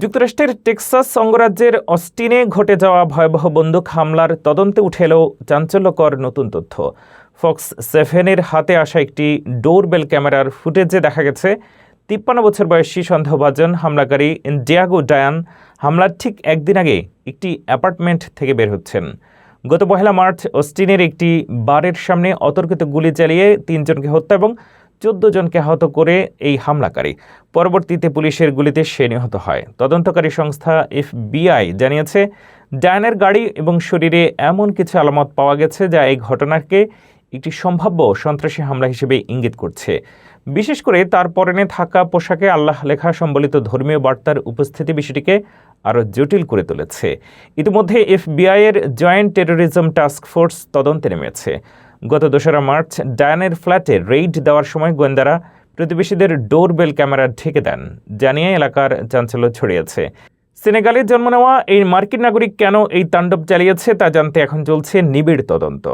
যুক্তরাষ্ট্রের টেক্সাস অঙ্গরাজ্যের অস্টিনে ঘটে যাওয়া ভয়াবহ বন্দুক হামলার তদন্তে উঠে এলো চাঞ্চল্যকর নতুন তথ্য। ফক্স 7-এর হাতে আসা একটি ডোরবেল ক্যামেরার ফুটেজে দেখা গেছে 53 বছর বয়সী সন্দেহভাজন হামলাকারী ডিয়াগো ডায়ান হামলার ঠিক একদিন আগে একটি অ্যাপার্টমেন্ট থেকে বের হচ্ছেন। গত 1 মার্চ অস্টিনের একটি বারের সামনে অতর্কিত গুলি চালিয়ে 3 জনকে হত্যা এবং 14 জনকে আহত করে এই হামলাকারী। পরবর্তীতে পুলিশের গুলিতে সে নিহত হয়। তদন্তকারী সংস্থা FBI জানিয়েছে, ডায়ানের গাড়ি এবং শরীরে এমন কিছু আলামত পাওয়া গেছে যা এই ঘটনাকে একটি সম্ভাব্য সন্ত্রাসী হামলা হিসেবে ইঙ্গিত করছে। বিশেষ করে তার পরনে থাকা পোশাকে আল্লাহ লেখা সম্বলিত ধর্মীয় বার্তার উপস্থিতি বিষয়টিকে আরও জটিল করে তুলেছে। ইতিমধ্যে FBI-এর জয়েন্ট টেরোরিজম টাস্ক ফোর্স তদন্তে নেমেছে। গত 2 মার্চ ডায়ানের ফ্ল্যাটে রেইড দেওয়ার সময় গোয়েন্দারা প্রতিবেশীদের ডোরবেল ক্যামেরা ঢেকে দেন, জানিয়ে এলাকার চাঞ্চল্য ছড়িয়েছে। সেনেগালে জন্ম নেওয়া এই মার্কিন নাগরিক কেন এই তাণ্ডব চালিয়েছে তা জানতে এখন চলছে নিবিড় তদন্ত।